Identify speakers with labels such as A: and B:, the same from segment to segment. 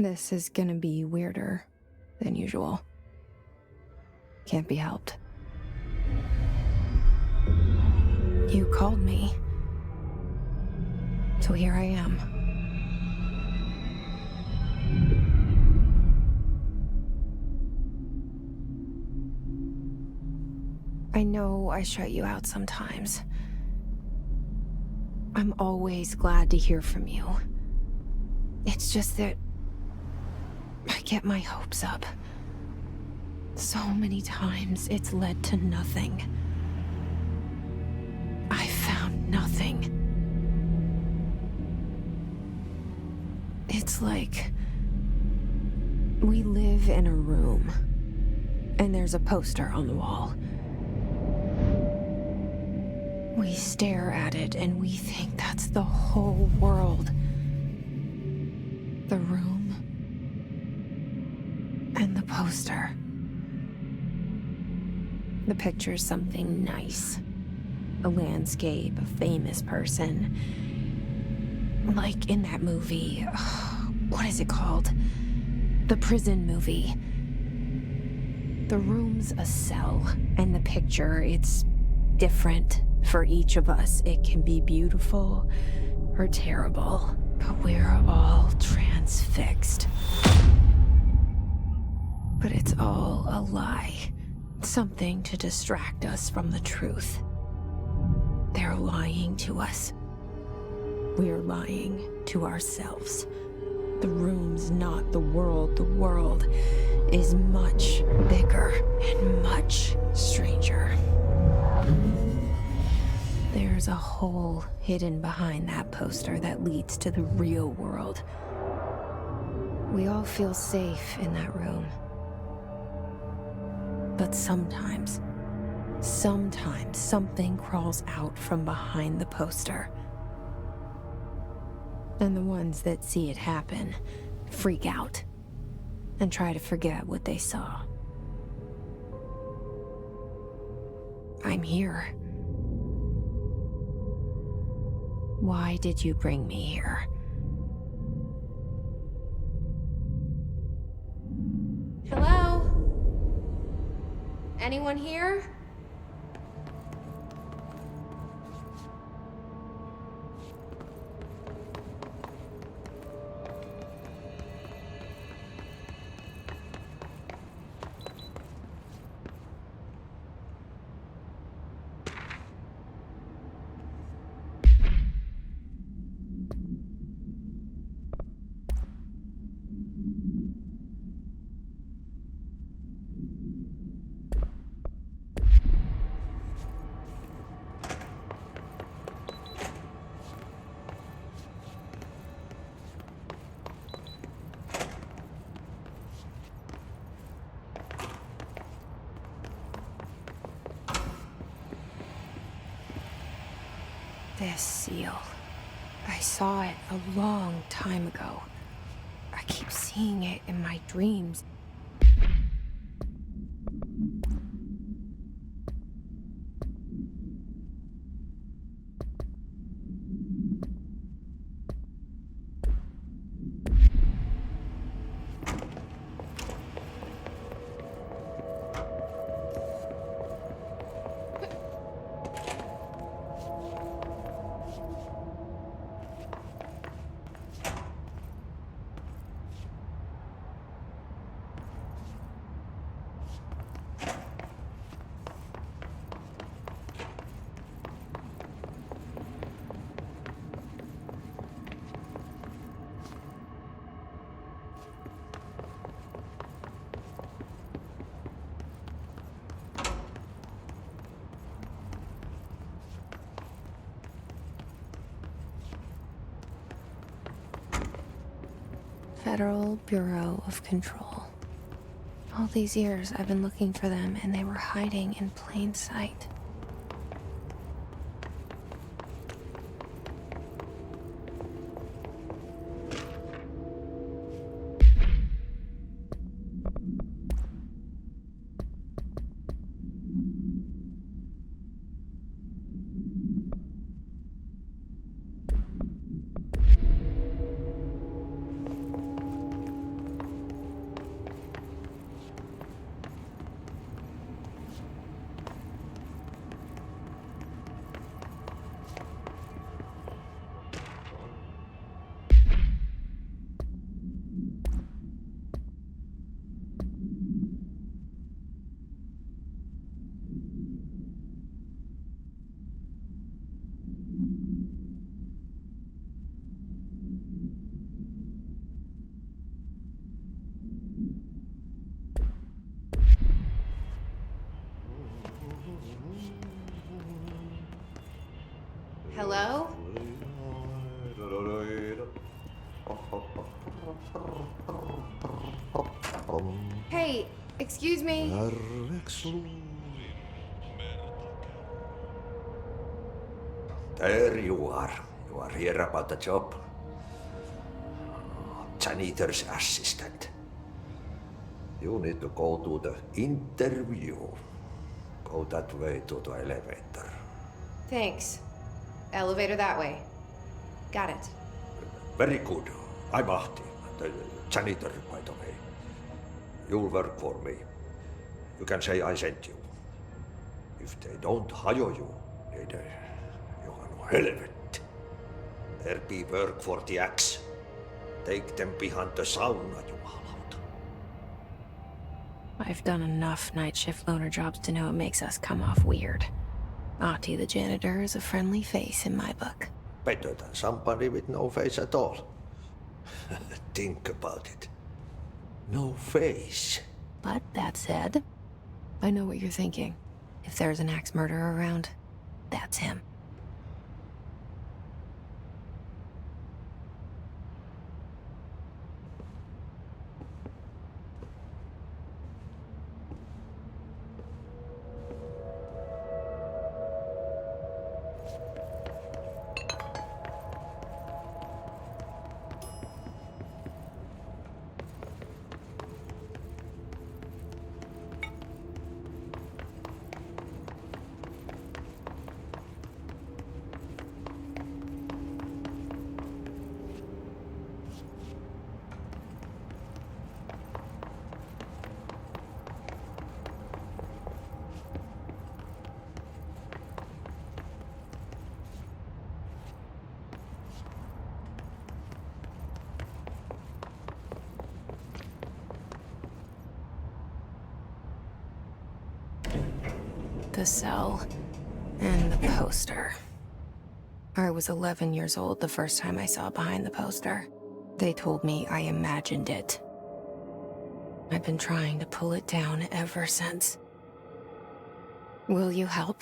A: This is gonna be weirder than usual. Can't be helped. You called me. So here I am. I know I shut you out sometimes. I'm always glad to hear from you. It's just that I get my hopes up. So many times it's led to nothing. I found nothing. It's like we live in a room, and there's a poster on the wall. We stare at it and we think that's the whole world. The room and the poster. The picture's something nice. A landscape, a famous person. Like in that movie, what is it called? The prison movie. The room's a cell, and the picture, it's different for each of us. It can be beautiful or terrible, but we're all transfixed. But it's all a lie. Something to distract us from the truth. They're lying to us. We're lying to ourselves. The room's not the world. The world is much bigger and much stranger. There's a hole hidden behind that poster that leads to the real world. We all feel safe in that room. But sometimes something crawls out from behind the poster. And the ones that see it happen freak out and try to forget what they saw. I'm here. Why did you bring me here? Hello? Anyone here? This seal. I saw it a long time ago. I keep seeing it in my dreams. Federal Bureau of Control. All these years I've been looking for them, and they were hiding in plain sight. Hello? Hey, excuse me.
B: There you are. You are here about the job. Janitor's assistant. You need to go to the interview. Go that way to the elevator.
A: Thanks. Elevator that way. Got it.
B: Very good. I'm Ahti, the janitor, by the way. You'll work for me. You can say I sent you. If they don't hire you, niin Johan helvet. There be work for the axe. Take them behind the sauna, jumalauta.
A: I've done enough night shift loner jobs to know it makes us come off weird. Ahti the janitor is a friendly face in my book.
B: Better than somebody with no face at all. Think about it. No face.
A: But that said, I know what you're thinking. If there's an axe murderer around, that's him. The cell and the poster. I was 11 years old the first time I saw behind the poster. They told me I imagined it. I've been trying to pull it down ever since. Will you help?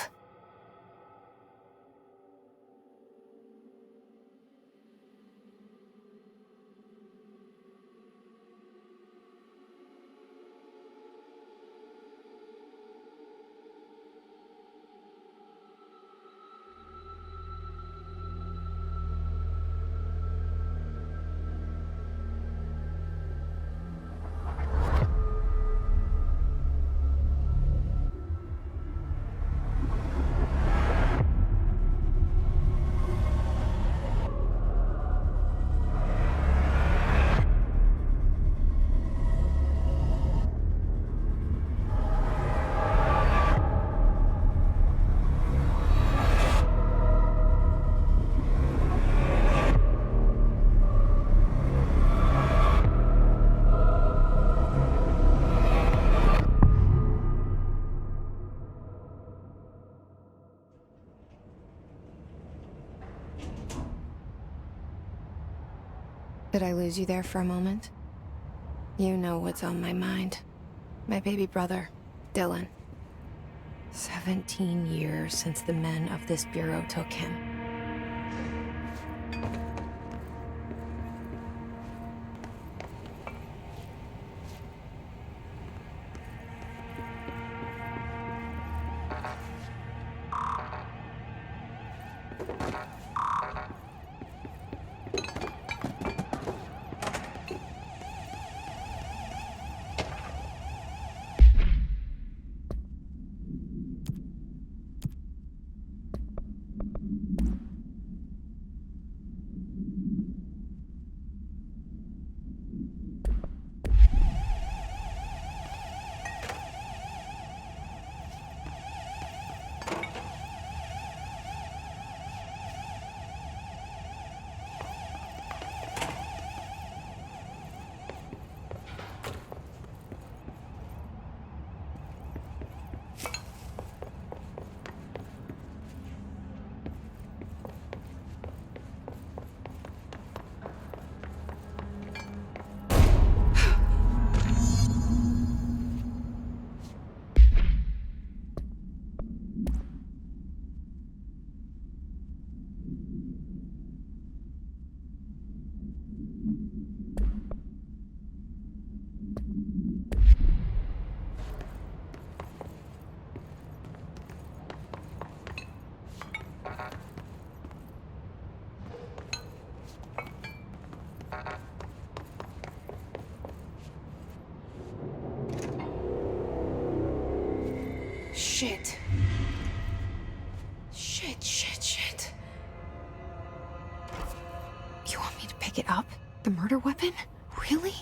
A: Did I lose you there for a moment? You know what's on my mind. My baby brother, Dylan. 17 years since the men of this bureau took him. Shit. Shit. You want me to pick it up? The murder weapon? Really?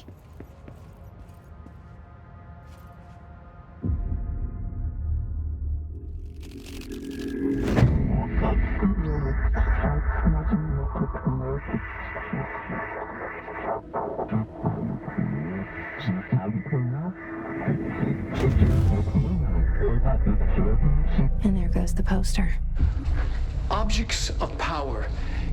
A: And there goes the poster.
C: Objects of power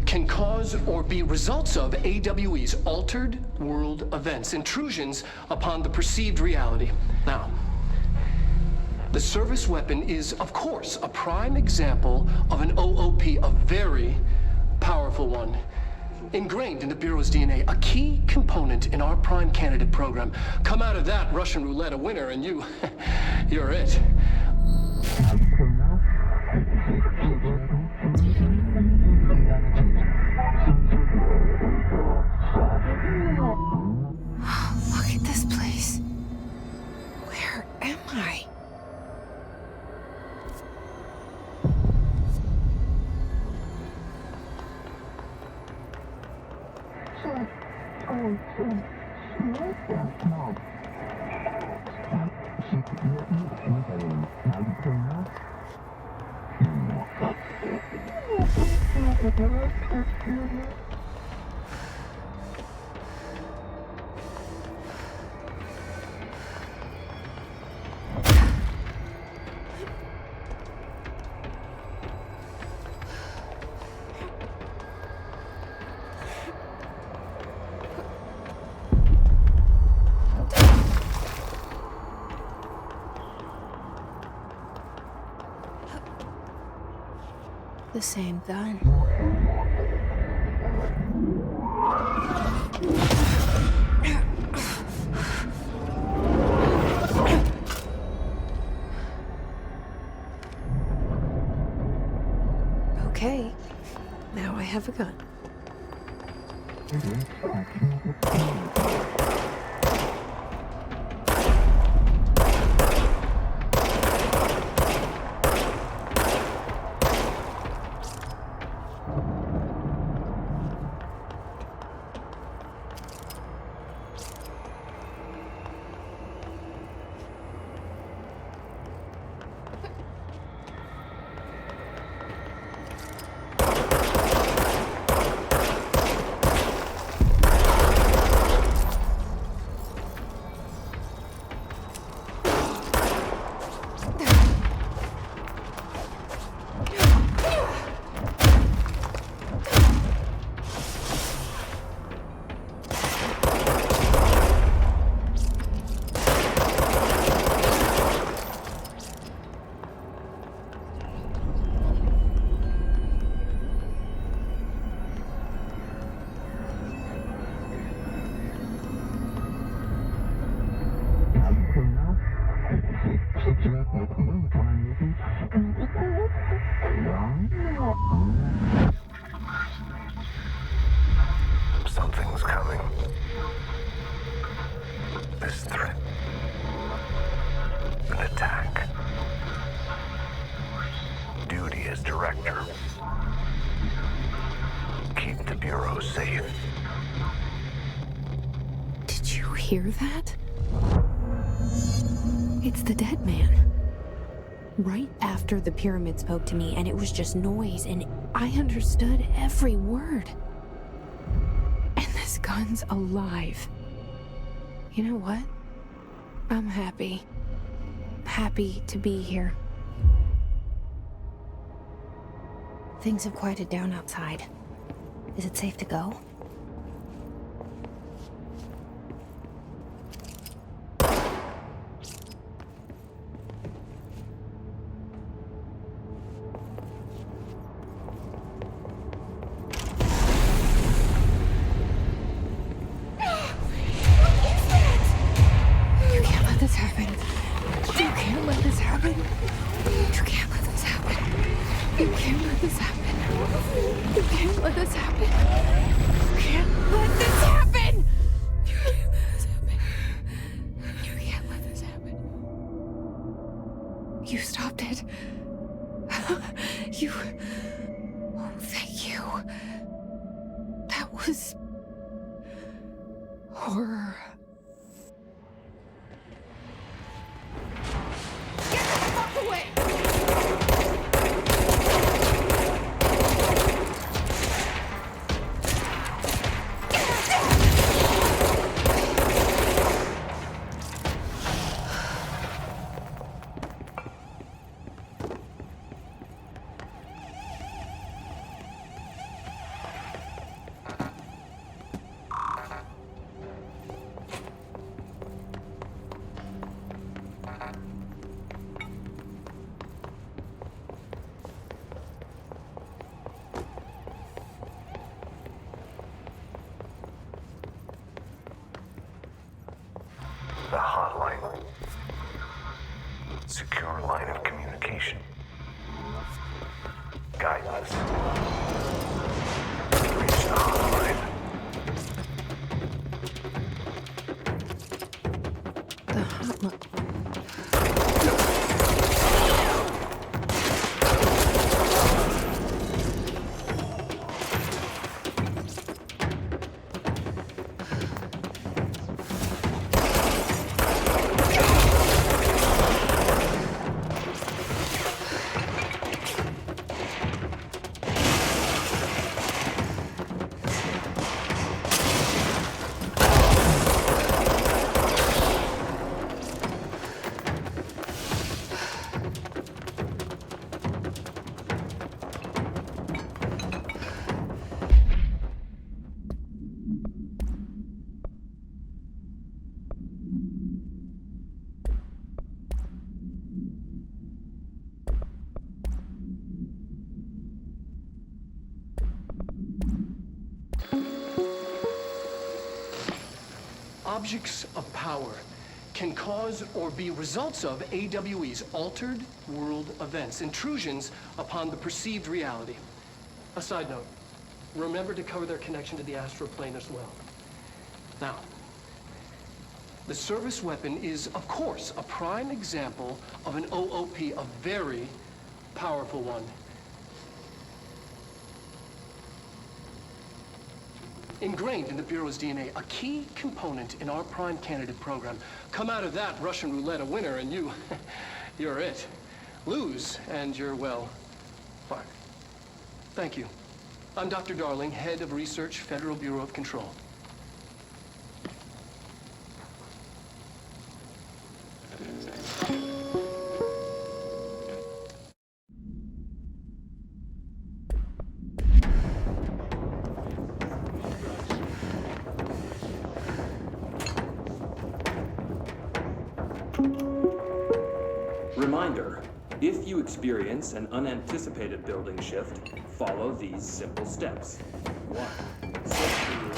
C: can cause or be results of AWE's altered world events, intrusions upon the perceived reality. Now, the service weapon is, of course, a prime example of an OOP, a very powerful one, ingrained in the Bureau's DNA, a key component in our prime candidate program. Come out of that Russian roulette a winner and you're it.
A: Look at this place. Where am I? The same gun. Okay, now I have a gun.
D: Something's coming. This threat. An attack. Duty as director. Keep the Bureau safe.
A: Did you hear that? It's the dead man. Right after the pyramid spoke to me, and it was just noise, and I understood every word. And this gun's alive. You know what? I'm happy. Happy to be here. Things have quieted down outside. Is it safe to go? You stopped it. You... Oh, thank you. That was... horror. Get the fuck away!
D: The hotline. Secure line of communication. Guidance. Reach the hotline.
A: The hotline.
C: Objects of power can cause or be results of AWE's altered world events, intrusions upon the perceived reality. A side note, remember to cover their connection to the astral plane as well. Now, the service weapon is, of course, a prime example of an OOP, a very powerful one. Ingrained in the Bureau's DNA, a key component in our prime candidate program. Come out of that Russian roulette a winner and you're it. Lose and you're, well, fired. Thank you. I'm Dr. Darling, head of research, Federal Bureau of Control.
E: Reminder, if you experience an unanticipated building shift, follow these simple steps. 1. Search for your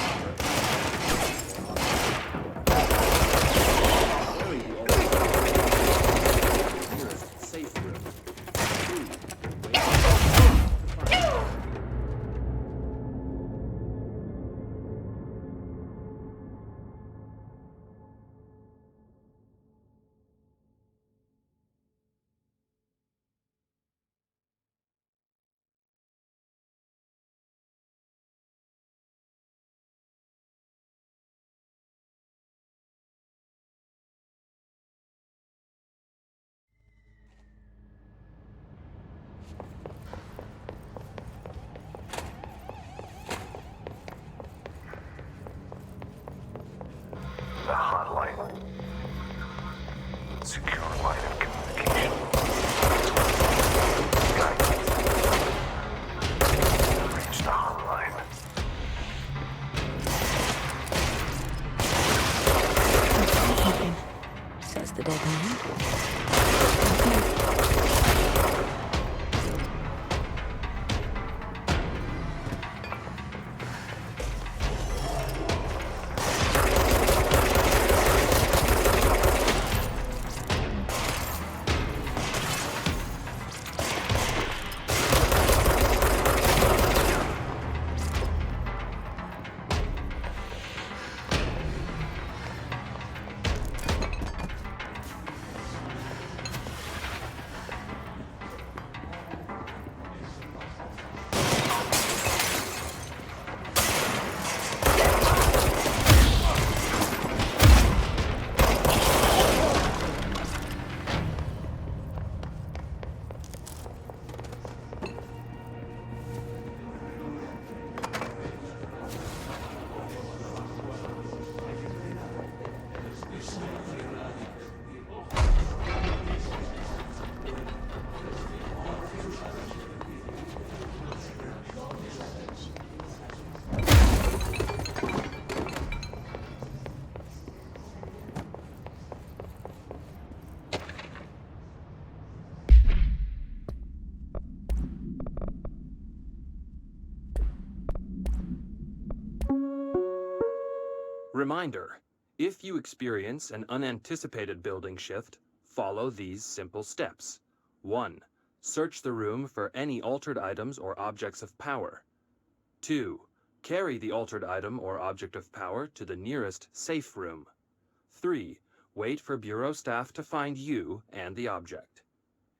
E: Reminder, if you experience an unanticipated building shift, follow these simple steps. 1. Search the room for any altered items or objects of power. 2. Carry the altered item or object of power to the nearest safe room. 3. Wait for Bureau staff to find you and the object.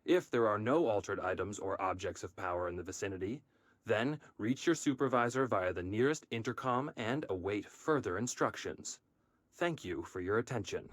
E: If there are no altered items or objects of power in the vicinity, then reach your supervisor via the nearest intercom and await further instructions. Thank you for your attention.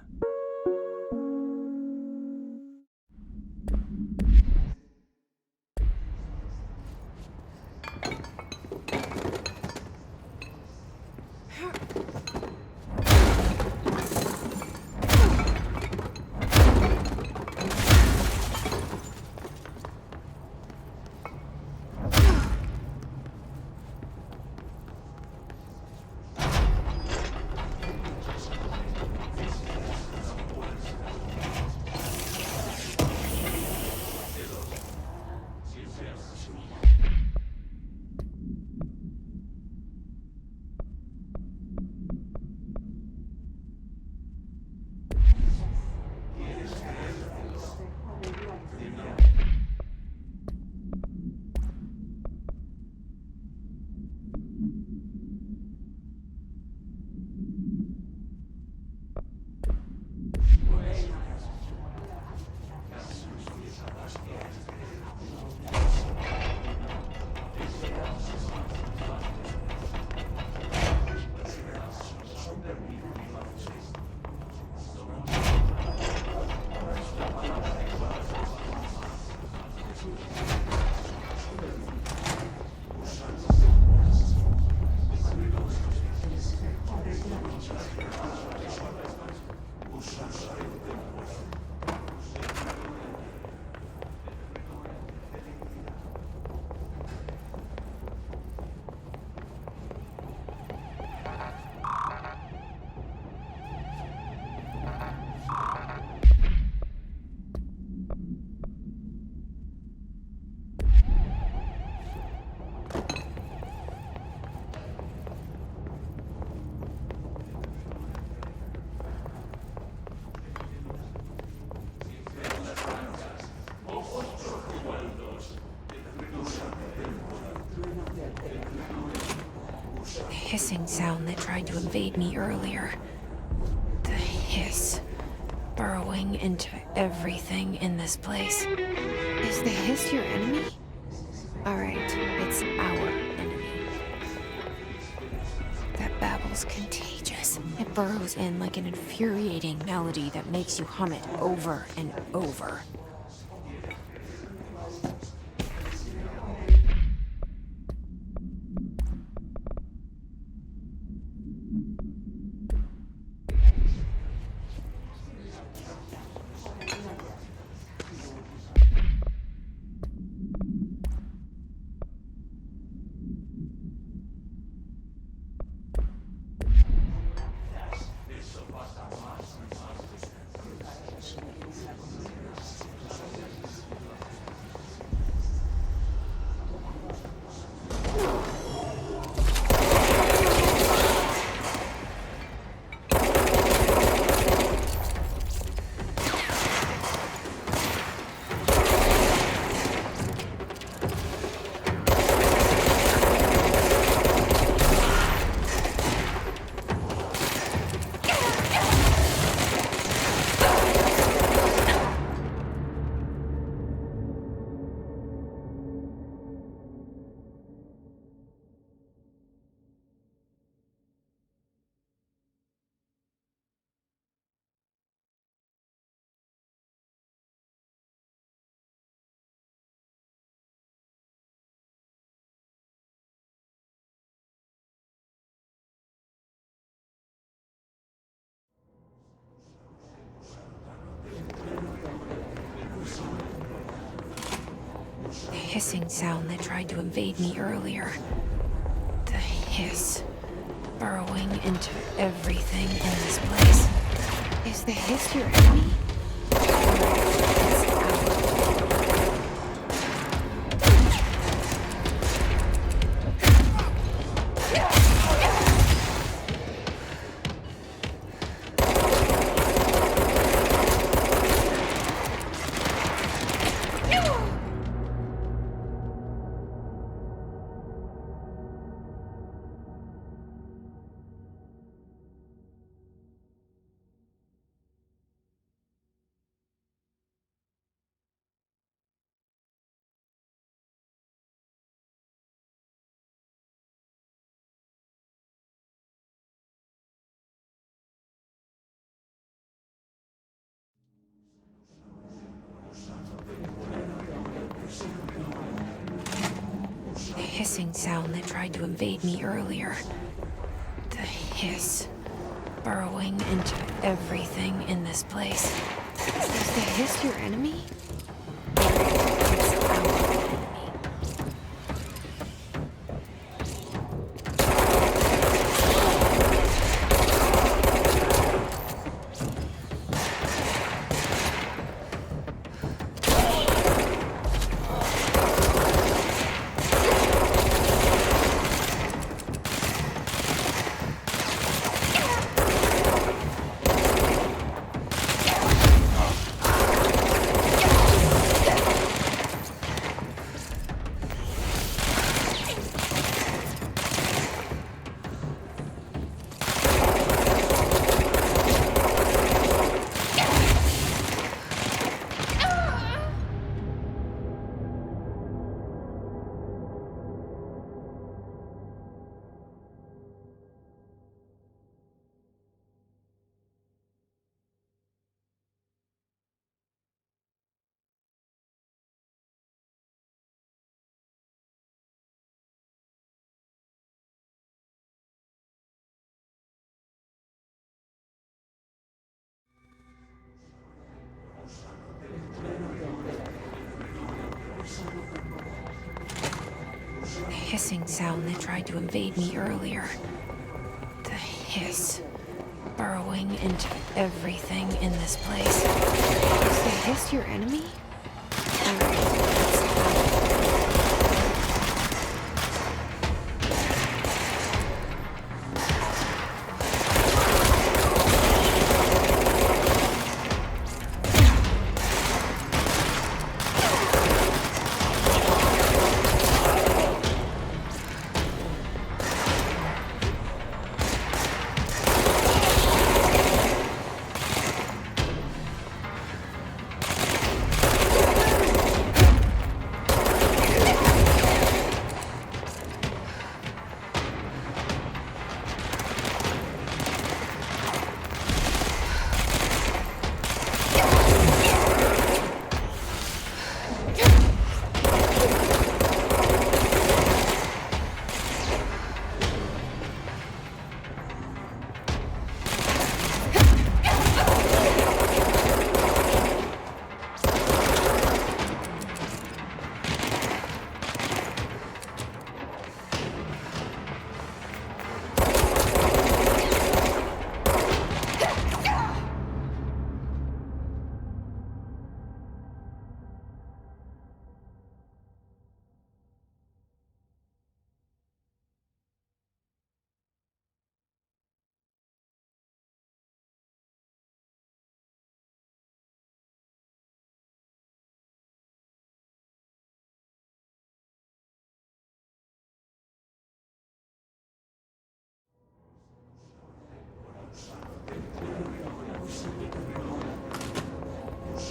A: Hissing sound that tried to invade me earlier. The hiss, burrowing into everything in this place. Is the hiss your enemy? Alright, it's our enemy. That babble's contagious. It burrows in like an infuriating melody that makes you hum it over and over. The hissing sound that tried to invade me earlier. The hiss, burrowing into everything in this place. Is the hiss your enemy? It's our. hissing sound that tried to invade me earlier. The hiss. Burrowing into everything in this place. Is the hiss your enemy? It's our enemy. The hissing sound that tried to invade me earlier. The hiss. Burrowing into everything in this place. Is the hiss your enemy?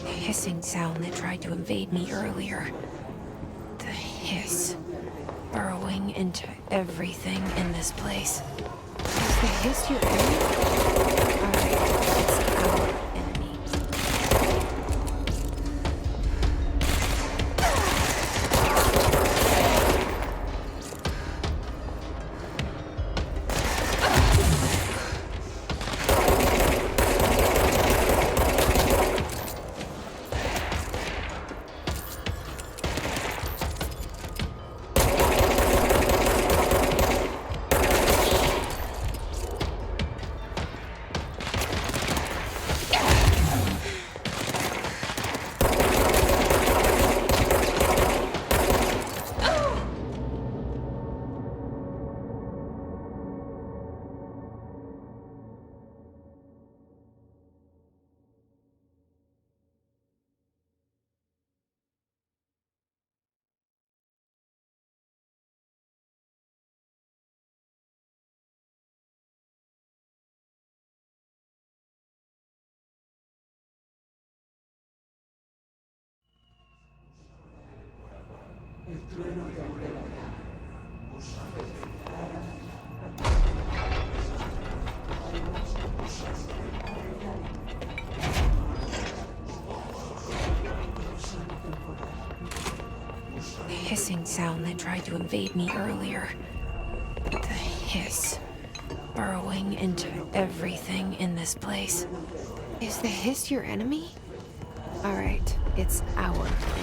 A: Hissing sound that tried to invade me earlier. The hiss. Burrowing into everything in this place. Is the hiss your enemy? Alright, it's our enemy. hissing sound that tried to invade me earlier. The hiss, burrowing into everything in this place. Is the hiss your enemy? All right, it's our enemy.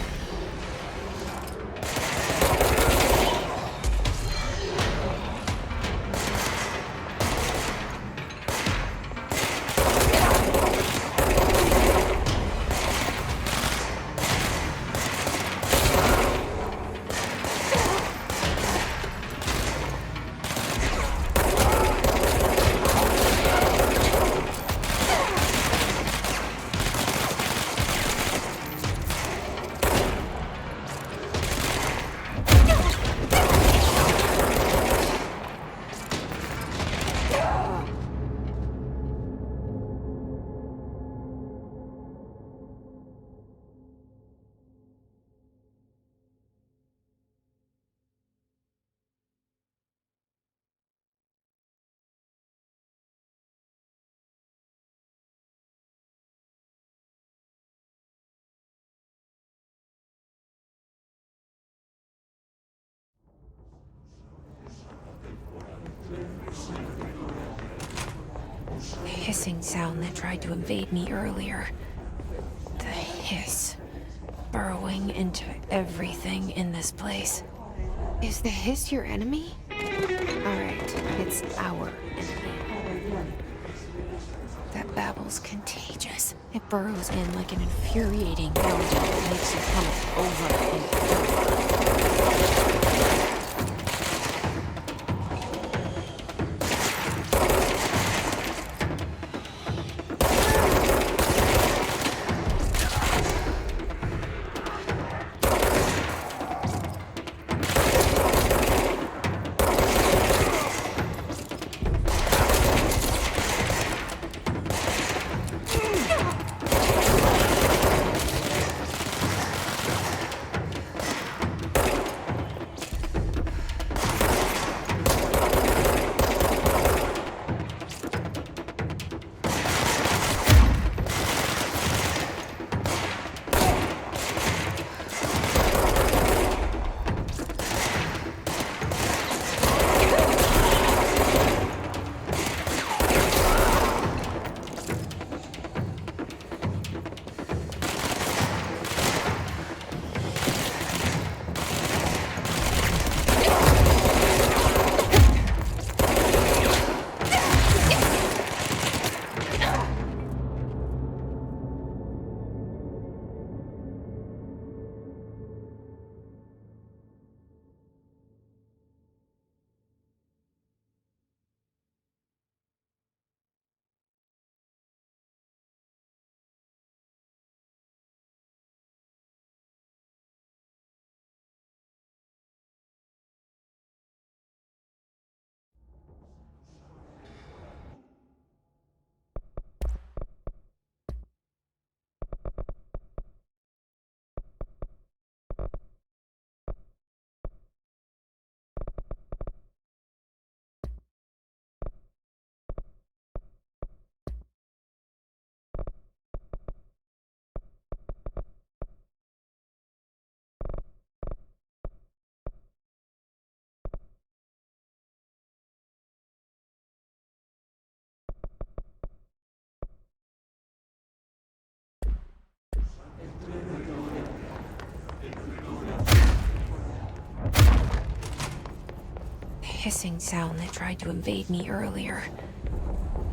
A: The hissing sound that tried to invade me earlier. The hiss, burrowing into everything in this place. Is the hiss your enemy? All right, it's our enemy. That babble's contagious. It burrows in like an infuriating melody that makes you come over and over. Hissing sound that tried to invade me earlier.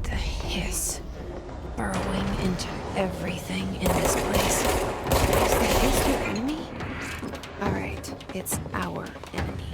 A: The hiss, burrowing into everything in this place. Is the hiss your enemy? All right, it's our enemy.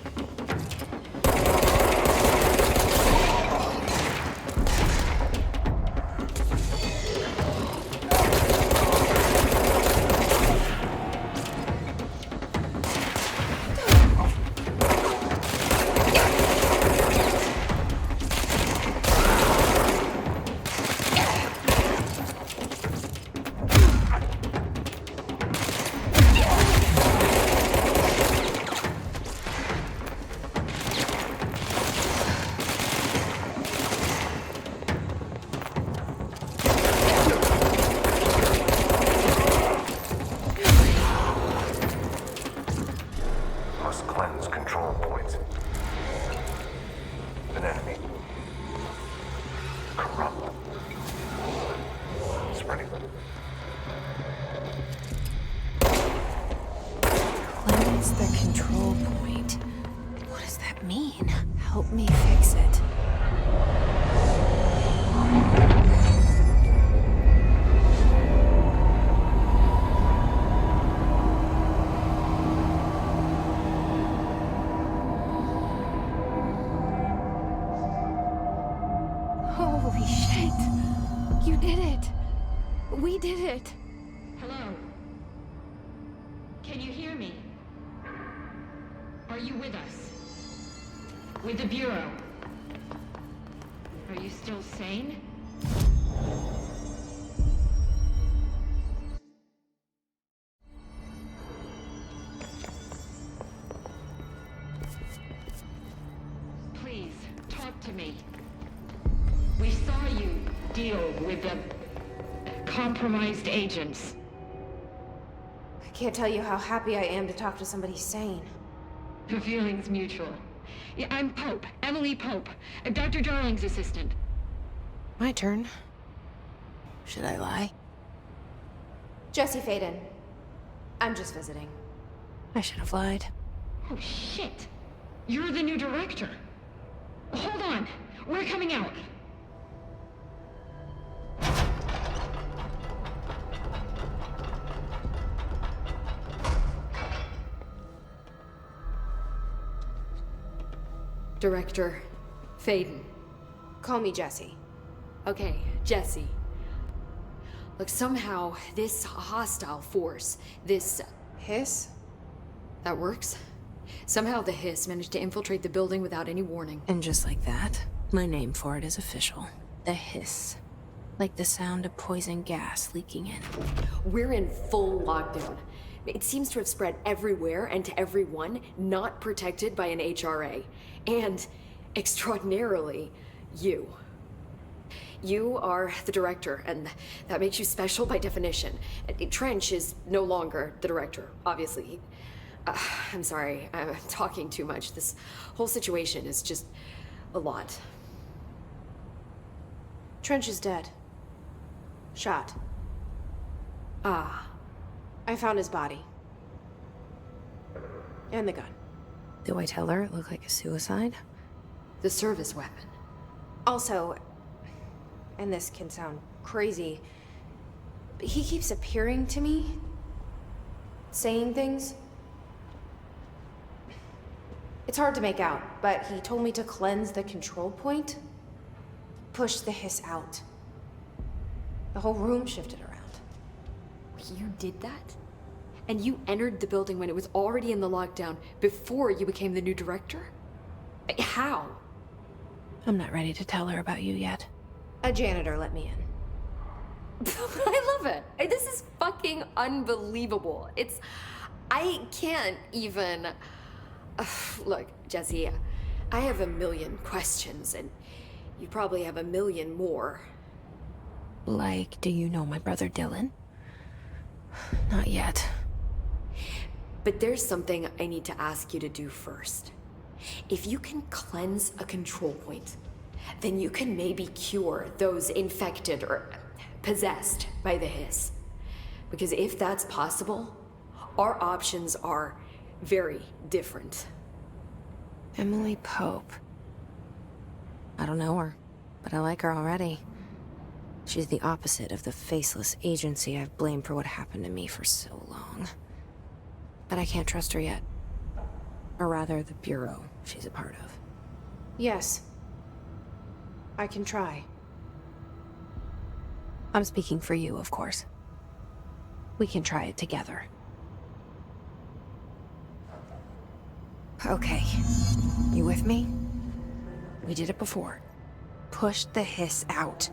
A: mean? Help me fix it. Holy shit! You did it! We did it!
F: Hello? Can you hear me? Are you with us? With the Bureau? Are you still sane? Please, talk to me. We saw you deal with the compromised agents.
A: I can't tell you how happy I am to talk to somebody sane.
F: The feeling's mutual. Yeah, I'm Pope, Emily Pope, Dr. Darling's assistant.
A: My turn. Should I lie? Jesse Faden. I'm just visiting. I should have lied.
F: Oh, shit. You're the new director. Hold on. We're coming out.
G: Director Faden.
A: Call me Jesse.
G: Okay, Jesse. Look, somehow this hostile force, this...
A: Hiss?
G: that works? Somehow the hiss managed to infiltrate the building without any warning.
A: And just like that, my name for it is official. The hiss. Like the sound of poison gas leaking in.
G: We're in full lockdown. It seems to have spread everywhere and to everyone not protected by an HRA. And, extraordinarily, you. You are the director, and that makes you special by definition. Trench is no longer the director, obviously. I'm sorry, I'm talking too much. This whole situation is just a lot.
A: Trench is dead. Shot.
G: Ah.
A: I found his body. And the gun. Do I tell her it looked like a suicide?
G: The service weapon.
A: Also, and this can sound crazy, but he keeps appearing to me, saying things. It's hard to make out, but he told me to cleanse the control point, push the hiss out. The whole room shifted around.
G: You did that? And you entered the building when it was already in the lockdown before you became the new director? How?
A: I'm not ready to tell her about you yet. A janitor let me in.
G: I love it. This is fucking unbelievable. I can't even... Look, Jesse, I have a million questions, and you probably have a million more.
A: Like, do you know my brother Dylan? Not yet.
G: But there's something I need to ask you to do first. If you can cleanse a control point, then you can maybe cure those infected or possessed by the hiss. Because if that's possible, our options are very different.
A: Emily Pope. I don't know her, but I like her already. She's the opposite of the faceless agency I've blamed for what happened to me for so long. But I can't trust her yet. Or rather, the Bureau she's a part of. Yes. I can try. I'm speaking for you, of course. We can try it together. Okay. You with me? We did it before. Push the hiss out.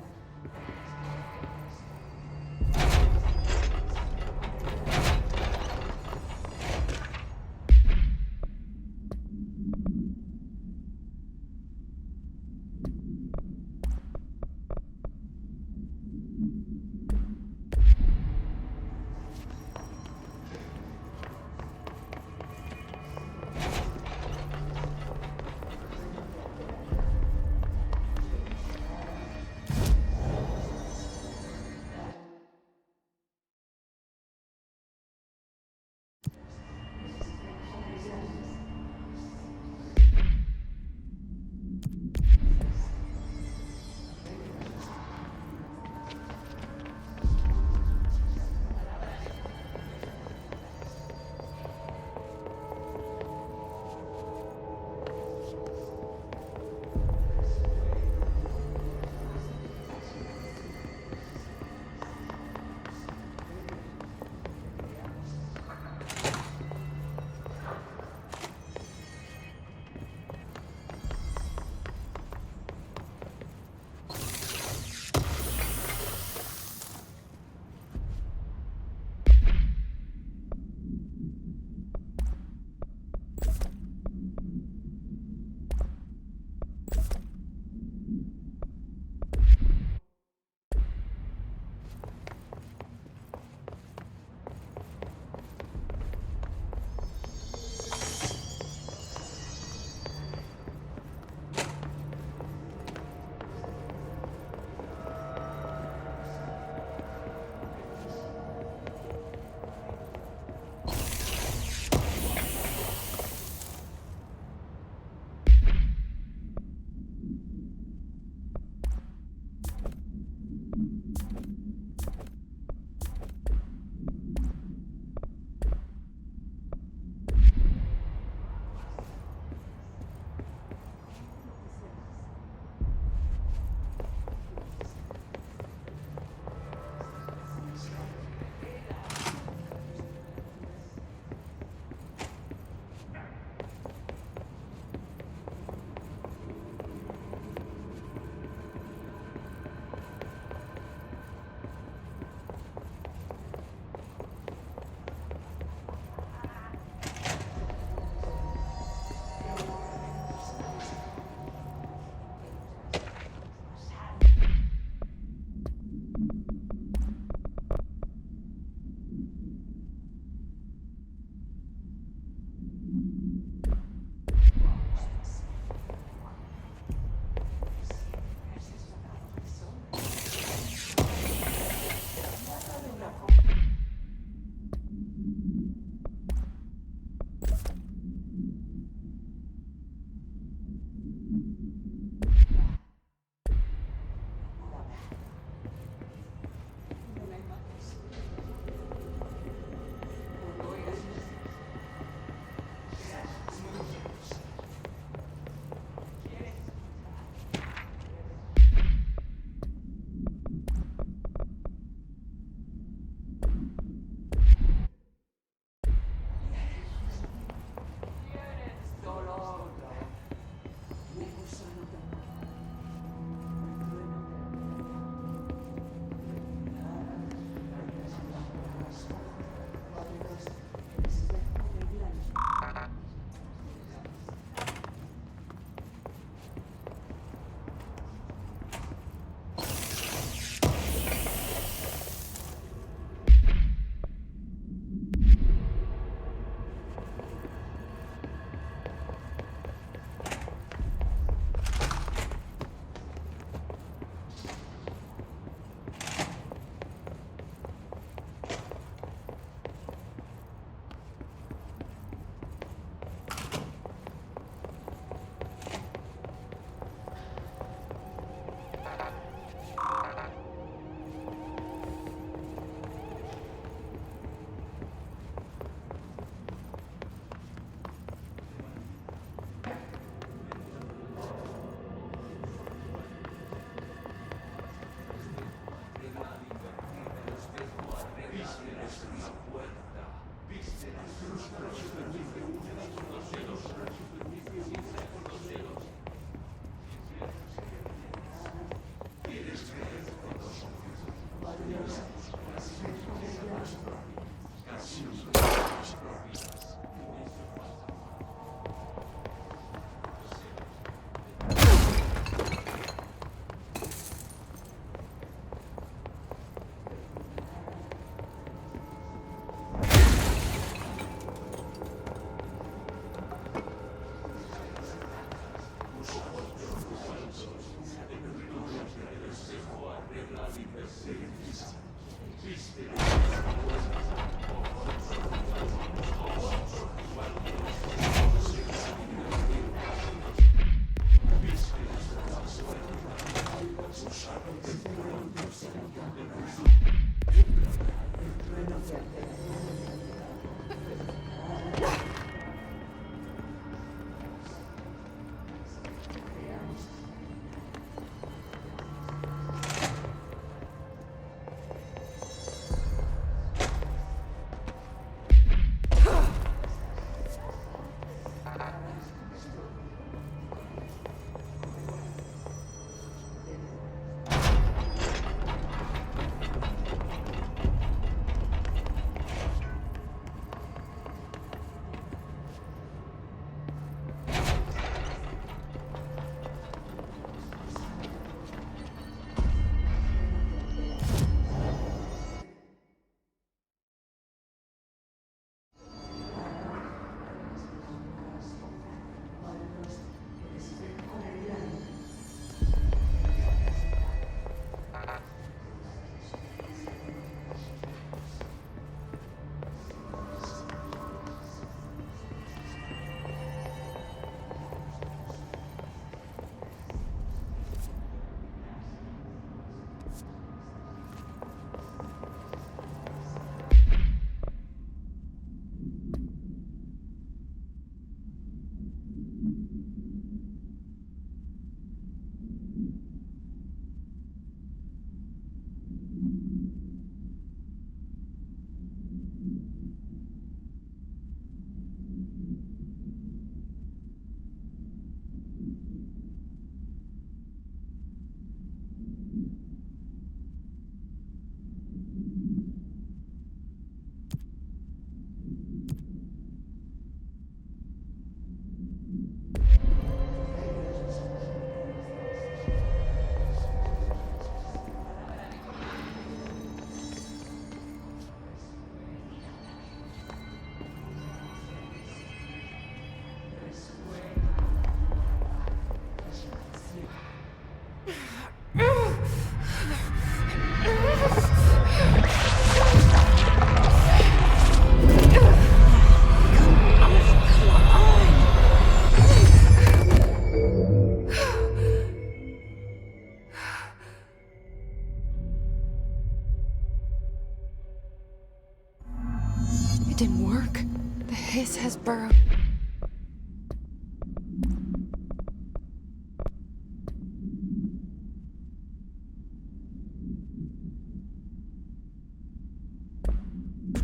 A: Burrow.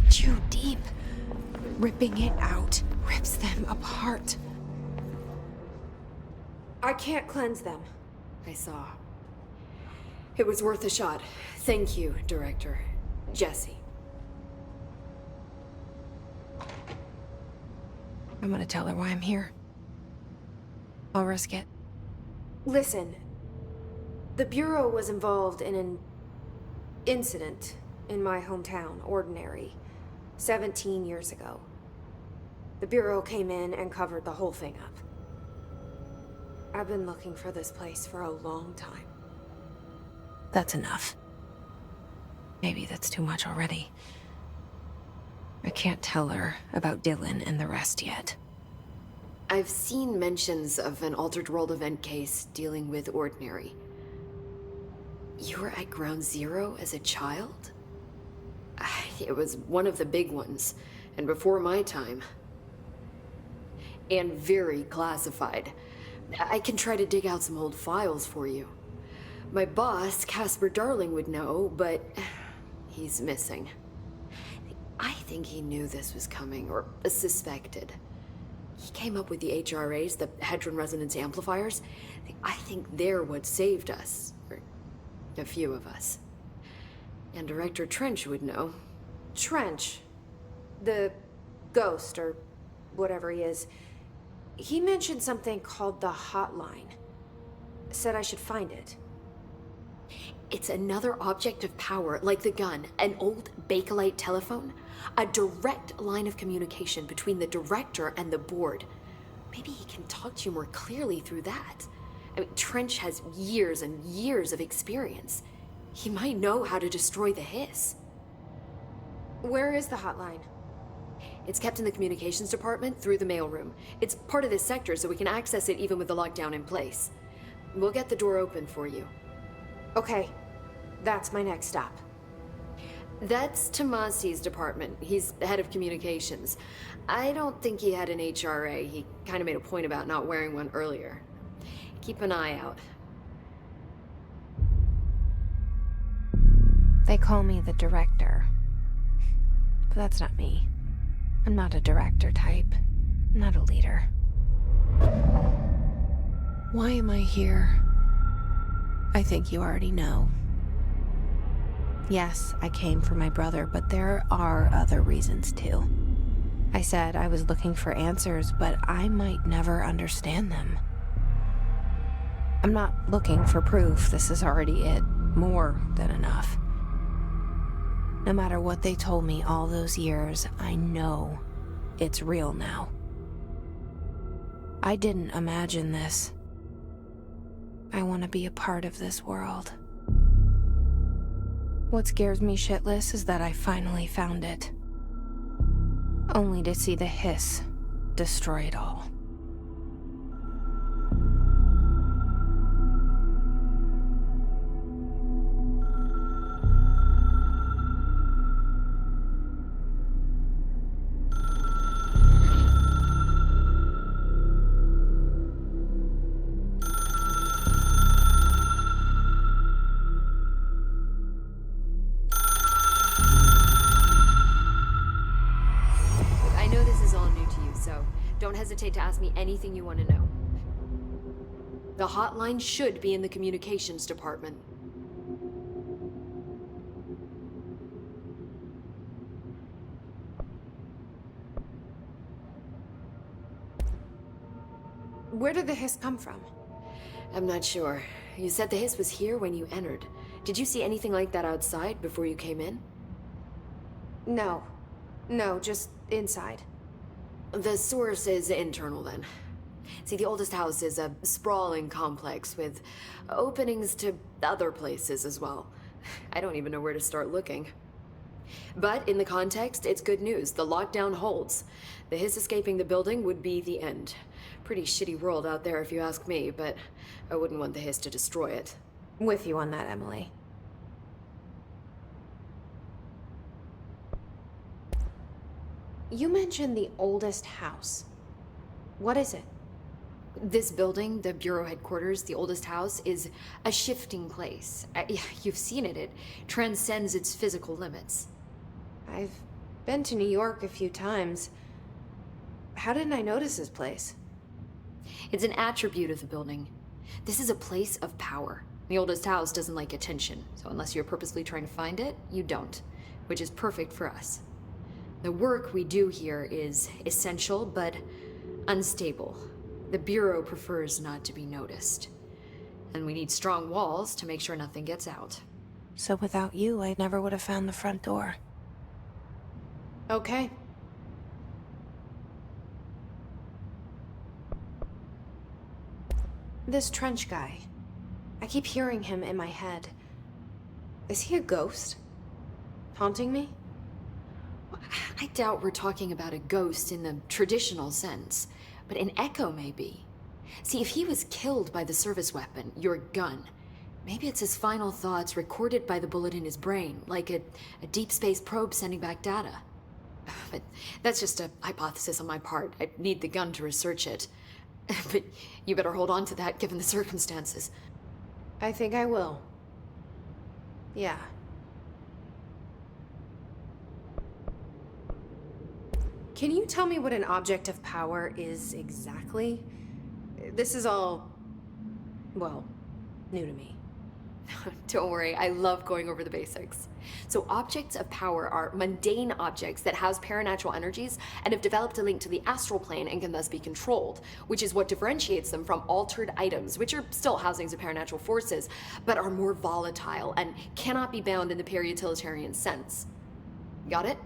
A: Too deep. Ripping it out rips them apart. I can't cleanse them.
G: I saw. It was worth a shot. Thank you, Director. Jesse.
A: I'm gonna tell her why I'm here. I'll risk it.
H: Listen, the Bureau was involved in an incident in my hometown, Ordinary, 17 years ago. The Bureau came in and covered the whole thing up. I've been looking for this place for a long time.
A: That's enough. Maybe that's too much already. I can't tell her about Dylan and the rest yet.
G: I've seen mentions of an Altered World event case dealing with Ordinary. You were at Ground Zero as a child? It was one of the big ones, and before my time. And very classified. I can try to dig out some old files for you. My boss, Casper Darling, would know, but he's missing. I think he knew this was coming, or suspected. He came up with the HRAs, the Hadron Resonance Amplifiers. I think they're what saved us. Or a few of us. And Director Trench would know.
H: Trench, the ghost, or whatever he is, he mentioned something called the Hotline. Said I should find it.
G: It's another object of power, like the gun, an old Bakelite telephone. A direct line of communication between the director and the board. Maybe he can talk to you more clearly through that. I mean, Trench has years and years of experience. He might know how to destroy the hiss.
H: Where is the hotline?
G: It's kept in the communications department through the mailroom. It's part of this sector, so we can access it even with the lockdown in place. We'll get the door open for you.
H: Okay, that's my next stop.
G: That's Tomasi's department. He's the head of communications. I don't think he had an HRA. He kind of made a point about not wearing one earlier. Keep an eye out.
A: They call me the director. But that's not me. I'm not a director type. I'm not a leader. Why am I here? I think you already know. Yes, I came for my brother, but there are other reasons too. I said I was looking for answers, but I might never understand them. I'm not looking for proof. This is already it. More than enough. No matter what they told me all those years, I know it's real now. I didn't imagine this. I want to be a part of this world. What scares me shitless is that I finally found it. Only to see the hiss destroy it all.
G: Don't hesitate to ask me anything you want to know. The hotline should be in the communications department.
H: Where did the hiss come from?
G: I'm not sure. You said the hiss was here when you entered. Did you see anything like that outside before you came in?
H: No. No, just inside.
G: The source is internal, then. See, the oldest house is a sprawling complex with openings to other places as well. I don't even know where to start looking. But in the context, it's good news. The lockdown holds. The hiss escaping the building would be the end. Pretty shitty world out there if you ask me, but I wouldn't want the hiss to destroy it.
H: With you on that, Emily. You mentioned the oldest house. What is it?
G: This building, the Bureau headquarters, the oldest house, is a shifting place. Yeah, you've seen it. It transcends its physical limits.
H: I've been to New York a few times. How didn't I notice this place?
G: It's an attribute of the building. This is a place of power. The oldest house doesn't like attention, so unless you're purposely trying to find it, you don't, which is perfect for us. The work we do here is essential, but unstable. The Bureau prefers not to be noticed. And we need strong walls to make sure nothing gets out.
A: So without you, I never would have found the front door.
H: Okay. This trench guy. I keep hearing him in my head. Is he a ghost? Haunting me?
G: I doubt we're talking about a ghost in the traditional sense, but an echo maybe. See, if he was killed by the service weapon, your gun, maybe it's his final thoughts recorded by the bullet in his brain, like a deep space probe sending back data. But that's just a hypothesis on my part. I need the gun to research it. But you better hold on to that given the circumstances.
H: I think I will. Yeah. Can you tell me what an object of power is exactly? This is all, well, new to me.
G: Don't worry, I love going over the basics. So objects of power are mundane objects that house paranatural energies and have developed a link to the astral plane and can thus be controlled, which is what differentiates them from altered items, which are still housings of paranatural forces, but are more volatile and cannot be bound in the peri-utilitarian sense. Got it?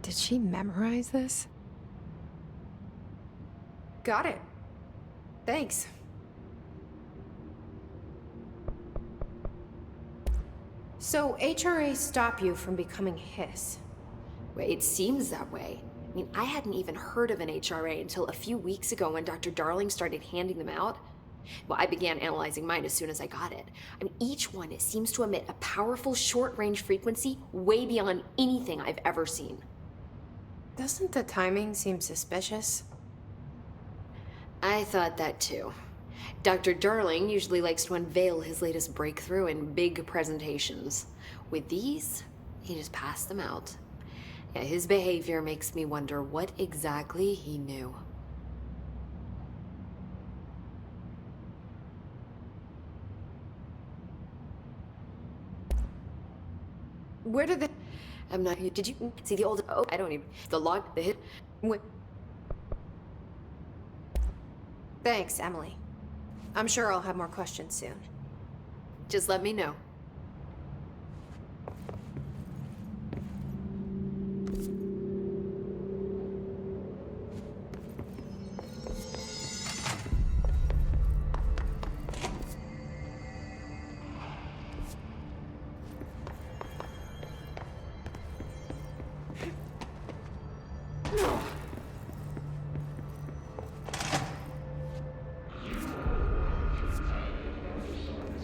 A: Did she memorize this?
H: Got it. Thanks. So HRA stop you from becoming Hiss?
G: Well, it seems that way. I mean, I hadn't even heard of an HRA until a few weeks ago when Dr. Darling started handing them out. Well, I began analyzing mine as soon as I got it. I mean, each one seems to emit a powerful short-range frequency way beyond anything I've ever seen.
H: Doesn't the timing seem suspicious?
G: I thought that too. Dr. Darling usually likes to unveil his latest breakthrough in big presentations. With these, he just passed them out. Yeah, his behavior makes me wonder what exactly he knew.
H: Where did the...
G: I'm not... Did you see the old... Oh, I don't even... The log... The hit...
H: Wait. Thanks, Emily. I'm sure I'll have more questions soon.
G: Just let me know.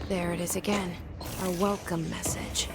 A: There it is again. Our welcome message.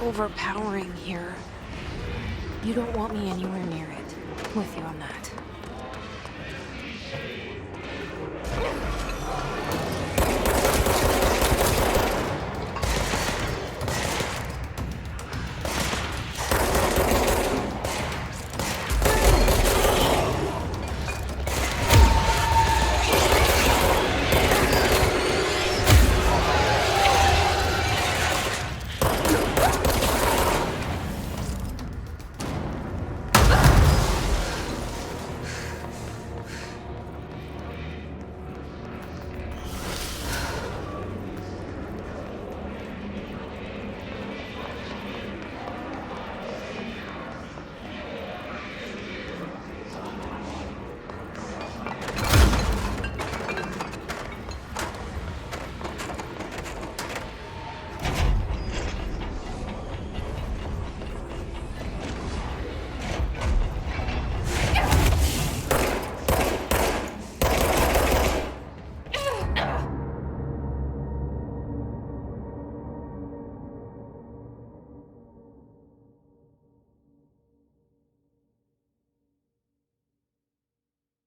A: overpowering here. You don't want me anywhere near it. With you on that.